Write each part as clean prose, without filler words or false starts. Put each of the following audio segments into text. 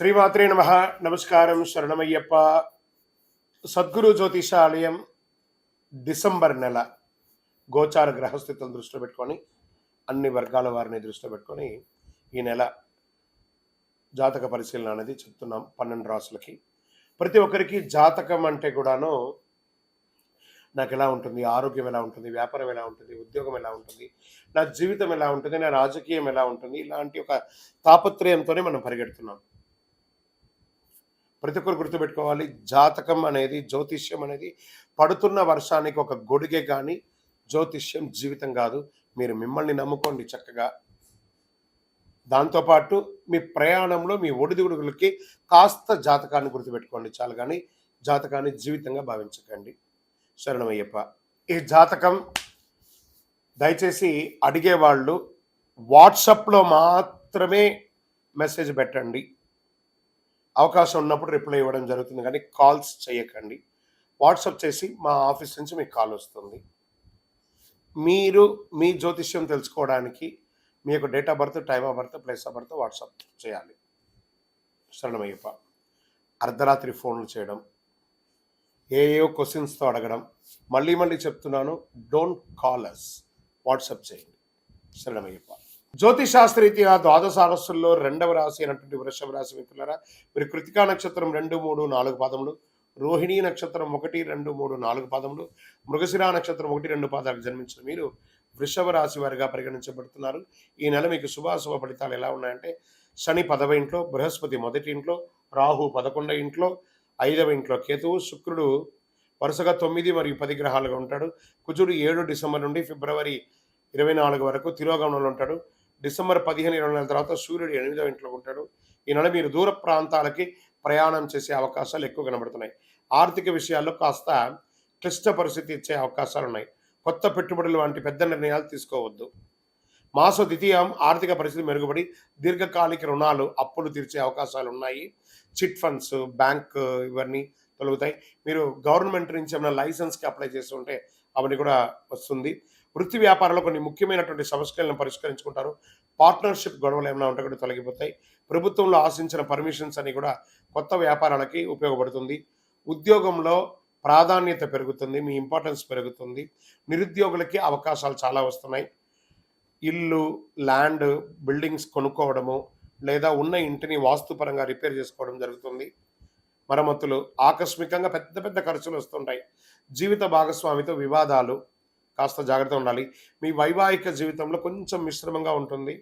శ్రీమాత్రే నమః. నమస్కారం. శరణమయ్యప్ప. సద్గురు జ్యోతిషాలయం డిసెంబర్ నెల గోచార గ్రహస్థితులను దృష్టిలో పెట్టుకొని అన్ని వర్గాల వారిని దృష్టిలో పెట్టుకొని ఈ నెల జాతక పరిశీలన అనేది చెప్తున్నాం 12 రాసులకి. ప్రతి ఒక్కరికి జాతకం అంటే కూడాను నాకు ఎలా ఉంటుంది, ఆరోగ్యం ఎలా ఉంటుంది, వ్యాపారం ఎలా ఉంటుంది, ఉద్యోగం ఎలా ఉంటుంది, నా జీవితం ఎలా ఉంటుంది, నా రాజకీయం ఎలా ఉంటుంది, ఇలాంటి ఒక తాపత్రయంతోనే మనం పరిగెడుతున్నాం. ప్రతి ఒక్కరు గుర్తుపెట్టుకోవాలి, జాతకం అనేది, జ్యోతిష్యం అనేది పడుతున్న వర్షానికి ఒక గొడుగే కానీ జ్యోతిష్యం జీవితం కాదు. మీరు మిమ్మల్ని నమ్ముకోండి చక్కగా. దాంతోపాటు మీ ప్రయాణంలో మీ ఒడిదుడుగులకి కాస్త జాతకాన్ని గుర్తుపెట్టుకోండి చాలు, కానీ జాతకాన్ని జీవితంగా భావించకండి. శరణమయ్యప్ప. ఈ జాతకం దయచేసి అడిగేవాళ్ళు వాట్సాప్లో మాత్రమే మెసేజ్ పెట్టండి. అవకాశం ఉన్నప్పుడు రిప్లై ఇవ్వడం జరుగుతుంది, కానీ కాల్స్ చేయకండి. వాట్సాప్ చేసి మా ఆఫీస్ నుంచి మీకు కాల్ వస్తుంది. మీరు మీ జ్యోతిష్యం తెలుసుకోవడానికి మీ యొక్క date of birth, time of birth, place of birth WhatsApp చేయాలి. శరణమయ్యప్ప. అర్ధరాత్రి ఫోన్లు చేయడం, ఏయో క్వశ్చన్స్తో అడగడం, మళ్ళీ చెప్తున్నాను, డోంట్ కాల్ అస్, వాట్సాప్ చేయండి. శరణమయ్యప్ప. జ్యోతిశాస్త్రరీత్యా ద్వాదశ రాశుల్లో 2వ రాశి అయినటువంటి వృషభ రాశి మిత్రులారా, మీరు కృతికా నక్షత్రం 2, 3, 4 పాదములు, రోహిణీ నక్షత్రం 1, 2, 3, 4 పాదములు, మృగశిర నక్షత్రం 1, 2 పాదాలకు జన్మించిన మీరు వృషభ రాశి వారిగా పరిగణించబడుతున్నారు. ఈ నెల మీకు శుభాశుభ ఫలితాలు ఎలా ఉన్నాయంటే, శని 10వ ఇంట్లో, బృహస్పతి 1వ ఇంట్లో, రాహు 11వ ఇంట్లో, 5వ ఇంట్లో కేతువు, శుక్రుడు వరుసగా 9 మరియు 10 గ్రహాలుగా ఉంటాడు. కుజుడు 7 డిసెంబర్ నుండి ఫిబ్రవరి 24 వరకు తిరోగమనంలో ఉంటాడు. డిసెంబర్ 15, 20 నెలల తర్వాత సూర్యుడు 8వ ఇంట్లో ఉంటాడు. ఈ నెల మీరు దూర ప్రాంతాలకి ప్రయాణం చేసే అవకాశాలు ఎక్కువ కనబడుతున్నాయి. ఆర్థిక విషయాల్లో కాస్త క్లిష్ట పరిస్థితి ఇచ్చే అవకాశాలు ఉన్నాయి. కొత్త పెట్టుబడులు వంటి పెద్ద నిర్ణయాలు తీసుకోవద్దు. మాస ద్వితీయం ఆర్థిక పరిస్థితి మెరుగుపడి దీర్ఘకాలిక రుణాలు, అప్పులు తీర్చే అవకాశాలు ఉన్నాయి. చిట్ ఫండ్స్, బ్యాంక్ ఇవన్నీ తొలగుతాయి. మీరు గవర్నమెంట్ నుంచి ఏమైనా లైసెన్స్కి అప్లై చేసి ఉంటే అవన్నీ కూడా వస్తుంది. వృత్తి వ్యాపారంలో కొన్ని ముఖ్యమైనటువంటి సమస్యలను పరిష్కరించుకుంటారు. పార్ట్నర్షిప్ గొడవలు ఏమైనా ఉంటే కూడా తొలగిపోతాయి. ప్రభుత్వంలో ఆశించిన పర్మిషన్స్ అని కూడా కొత్త వ్యాపారాలకి ఉపయోగపడుతుంది. ఉద్యోగంలో ప్రాధాన్యత పెరుగుతుంది, మీ ఇంపార్టెన్స్ పెరుగుతుంది. నిరుద్యోగులకి అవకాశాలు చాలా వస్తున్నాయి. ఇల్లు, ల్యాండ్, బిల్డింగ్స్ కొనుక్కోవడము, లేదా ఉన్న ఇంటిని వాస్తుపరంగా రిపేర్ చేసుకోవడం జరుగుతుంది. మరమ్మతులు, ఆకస్మికంగా పెద్ద పెద్ద ఖర్చులు వస్తుంటాయి. జీవిత భాగస్వామితో వివాదాలు, కాస్త జాగ్రత్త ఉండాలి. మీ వైవాహిక జీవితంలో కొంచెం మిశ్రమంగా ఉంటుంది.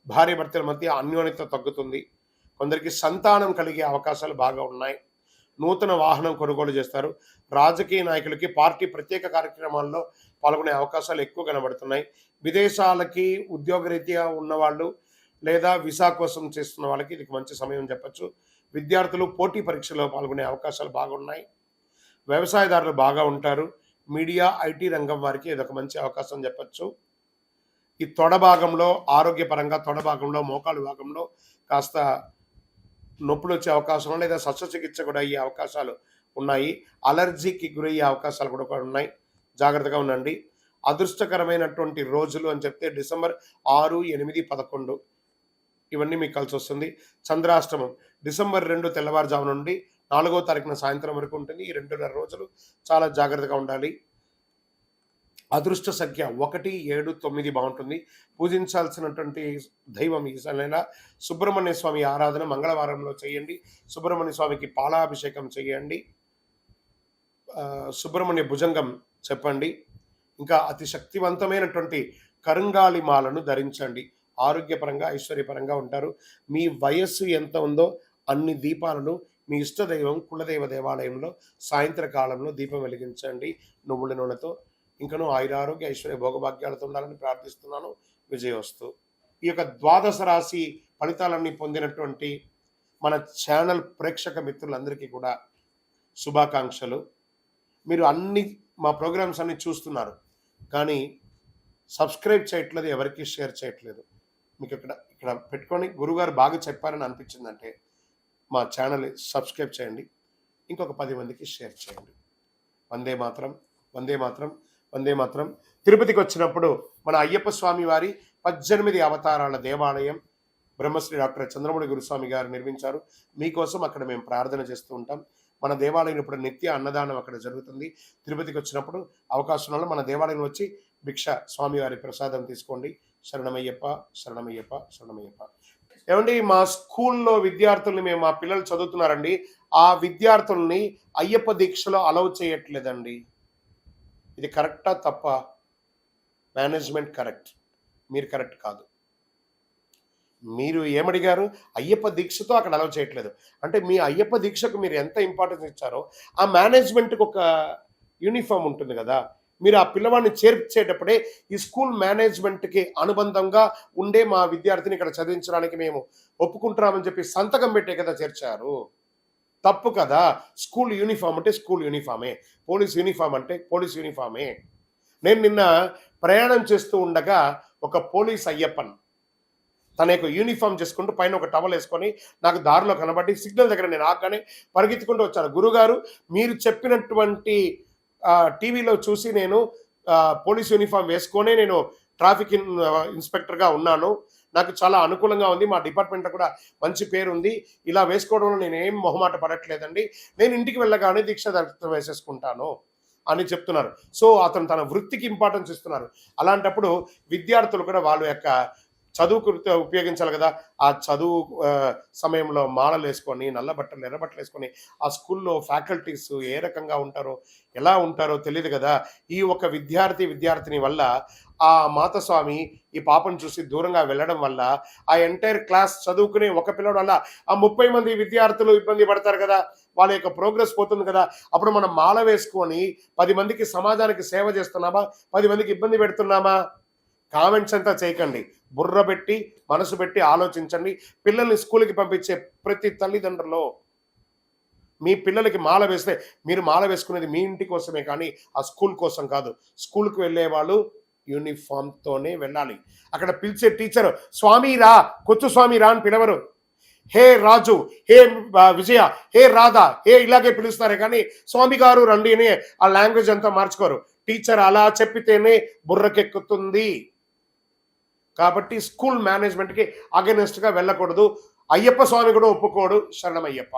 భార్య భర్తల మధ్య అన్యోన్యత తగ్గుతుంది. కొందరికి సంతానం కలిగే అవకాశాలు బాగా ఉన్నాయి. నూతన వాహనం కొనుగోలు చేస్తారు. రాజకీయ నాయకులకి పార్టీ ప్రత్యేక కార్యక్రమాల్లో పాల్గొనే అవకాశాలు ఎక్కువ కనబడుతున్నాయి. విదేశాలకి ఉద్యోగరీత్యా ఉన్నవాళ్ళు లేదా వీసా కోసం చేస్తున్న వాళ్ళకి ఇది మంచి సమయం చెప్పచ్చు. విద్యార్థులు పోటీ పరీక్షల్లో పాల్గొనే అవకాశాలు బాగున్నాయి. వ్యవసాయదారులు బాగా ఉంటారు. మీడియా, ఐటీ రంగం వారికి ఇదొక మంచి అవకాశం చెప్పచ్చు. ఈ తొడ భాగంలో ఆరోగ్యపరంగా, తొడ భాగంలో, మోకాలు భాగంలో కాస్త నొప్పులు వచ్చే అవకాశం, లేదా శస్త్రచికిత్స కూడా అయ్యే అవకాశాలు ఉన్నాయి. అలర్జీకి గురయ్యే అవకాశాలు కూడా ఉన్నాయి. జాగ్రత్తగా ఉండండి. అదృష్టకరమైనటువంటి రోజులు అని చెప్తే డిసెంబర్ 6, 8, 11 ఇవన్నీ మీకు కలిసి వస్తుంది. చంద్రాష్టమం డిసెంబర్ 2 తెల్లవారుజాము నుండి 4వ తారీఖున సాయంత్రం వరకు ఉంటుంది. ఈ 2.5 రోజులు చాలా జాగ్రత్తగా ఉండాలి. అదృష్ట సంఖ్య 1, 7, 9 బాగుంటుంది. పూజించాల్సినటువంటి దైవం ఈ నెల సుబ్రహ్మణ్య స్వామి ఆరాధన మంగళవారంలో చేయండి. సుబ్రహ్మణ్య స్వామికి పాలాభిషేకం చేయండి. సుబ్రహ్మణ్య భుజంగం చెప్పండి. ఇంకా అతి శక్తివంతమైనటువంటి కరుంగాలి మాలను ధరించండి. ఆరోగ్యపరంగా, ఐశ్వర్యపరంగా ఉంటారు. మీ వయస్సు ఎంత ఉందో అన్ని దీపాలను మీ ఇష్టదైవం కులదైవ దేవాలయంలో సాయంత్రకాలంలో దీపం వెలిగించండి నువ్వుల నూనెతో. ఇంకనూ ఆయురారోగ్య, ఐశ్వర్య, భోగభాగ్యాలతో ఉండాలని ప్రార్థిస్తున్నాను. విజయోస్తు. ఈ యొక్క ద్వాదశ రాశి ఫలితాలన్నీ పొందినటువంటి మన ఛానల్ ప్రేక్షక మిత్రులందరికీ కూడా శుభాకాంక్షలు. మీరు మా ప్రోగ్రామ్స్ అన్నీ చూస్తున్నారు, కానీ సబ్స్క్రైబ్ చేయట్లేదు, ఎవరికి షేర్ చేయట్లేదు. మీకు ఇక్కడ పెట్టుకొని గురుగారు బాగా చెప్పారని అనిపించిందంటే మా ఛానల్ని సబ్స్క్రైబ్ చేయండి. ఇంకొక 10 మందికి షేర్ చేయండి. వందే మాత్రం, వందే మాత్రం, వందే మాత్రం. తిరుపతికి వచ్చినప్పుడు మన అయ్యప్ప స్వామి వారి 18 అవతారాల దేవాలయం బ్రహ్మశ్రీ డాక్టర్ చంద్రమౌళి గురుస్వామి గారు నిర్మించారు. మీకోసం అక్కడ మేము ప్రార్థన చేస్తూ ఉంటాం. మన దేవాలయం ఇప్పుడు నిత్య అన్నదానం అక్కడ జరుగుతుంది. తిరుపతికి వచ్చినప్పుడు అవకాశం వల్ల మన దేవాలయం వచ్చి భిక్ష స్వామివారి ప్రసాదం తీసుకోండి. శరణమయ్యప్ప, శరణమయ్యప్ప, శరణమయ్యప్ప. ఏమండి, మా స్కూల్లో విద్యార్థుల్ని మా పిల్లలు చదువుతున్నారండి. ఆ విద్యార్థుల్ని అయ్యప్ప దీక్షలో అలౌ చేయట్లేదండి. ఇది కరెక్టా తప్పా? మేనేజ్మెంట్ కరెక్ట్, మీరు కరెక్ట్ కాదు. మీరు ఏమడిగారు? అయ్యప్ప దీక్షతో అక్కడ అలౌ చేయట్లేదు అంటే మీ అయ్యప్ప దీక్షకు మీరు ఎంత ఇంపార్టెన్స్ ఇచ్చారో ఆ మేనేజ్మెంట్కి ఒక యూనిఫామ్ ఉంటుంది కదా. మీరు ఆ పిల్లవాడిని చేర్చేటప్పుడే ఈ స్కూల్ మేనేజ్మెంట్కి అనుబంధంగా ఉండే మా విద్యార్థిని ఇక్కడ చదివించడానికి మేము ఒప్పుకుంటున్నామని చెప్పి సంతకం పెట్టే కదా చేర్చారు. తప్పు కదా. స్కూల్ యూనిఫామ్ అంటే స్కూల్ యూనిఫామే, పోలీస్ యూనిఫామ్ అంటే పోలీస్ యూనిఫామే. నేను నిన్న ప్రయాణం చేస్తూ ఉండగా ఒక పోలీస్ అయ్యప్పన్ తన యొక్క యూనిఫామ్ చేసుకుంటూ పైన ఒక టవల్ వేసుకొని నాకు దారిలో కనబడి సిగ్నల్ దగ్గర నేను ఆగగానే పరిగెత్తుకుంటూ వచ్చాను. గురుగారు, మీరు చెప్పినటువంటి టీవీలో చూసి నేను పోలీస్ యూనిఫామ్ వేసుకొనే నేను ట్రాఫిక్ ఇన్స్పెక్టర్గా ఉన్నాను. నాకు చాలా అనుకూలంగా ఉంది. మా డిపార్ట్మెంట్లో కూడా మంచి పేరు ఉంది. ఇలా వేసుకోవడంలో నేను ఏం మొహమాట పడట్లేదండి. నేను ఇంటికి వెళ్ళగానే దీక్ష దర్శనం వేసేసుకుంటాను అని చెప్తున్నారు. సో అతను తన వృత్తికి ఇంపార్టెన్స్ ఇస్తున్నారు. అలాంటప్పుడు విద్యార్థులు కూడా వాళ్ళ యొక్క చదువుకు ఉపయోగించాలి కదా. ఆ చదువు సమయంలో మాలలు వేసుకొని, నల్ల బట్టలు, ఎర్ర బట్టలు వేసుకొని ఆ స్కూల్లో ఫ్యాకల్టీస్ ఏ రకంగా ఉంటారో, ఎలా ఉంటారో తెలియదు కదా. ఈ ఒక విద్యార్థిని వల్ల ఆ మాతస్వామి ఈ పాపను చూసి దూరంగా వెళ్ళడం వల్ల ఆ ఎంటైర్ క్లాస్ చదువుకునే ఒక పిల్లడు వల్ల ఆ 30 మంది విద్యార్థులు ఇబ్బంది పడతారు కదా. వాళ్ళ యొక్క ప్రోగ్రెస్ పోతుంది కదా. అప్పుడు మనం మాల వేసుకొని 10 మందికి సమాజానికి సేవ చేస్తున్నామా, 10 మందికి ఇబ్బంది పెడుతున్నామా? కామెంట్స్ అంతా చేయకండి. బుర్ర పెట్టి మనసు పెట్టి ఆలోచించండి. పిల్లల్ని స్కూల్కి పంపించే ప్రతి తల్లిదండ్రులు మీ పిల్లలకి మాల వేస్తే మీరు మాల వేసుకునేది మీ ఇంటి కోసమే కానీ ఆ స్కూల్ కోసం కాదు. స్కూల్కి వెళ్ళే వాళ్ళు యూనిఫామ్తోనే వెళ్ళాలి. అక్కడ పిలిచే టీచర్ స్వామి రా, కొచ్చు స్వామి రా అని పిలవరు. హే రాజు, హే విజయ, హే రాధా, హే ఇలాగే పిలుస్తారే కానీ స్వామి గారు రండి అని ఆ లాంగ్వేజ్ అంతా మార్చుకోరు. టీచర్ అలా చెప్పితేనే బుర్రకెక్కుతుంది. కాబట్టి స్కూల్ మేనేజ్మెంట్కి అగెనెస్ట్గా వెళ్ళకూడదు. అయ్యప్ప స్వామి కూడా ఒప్పుకోడు. శరణమయ్యప్ప.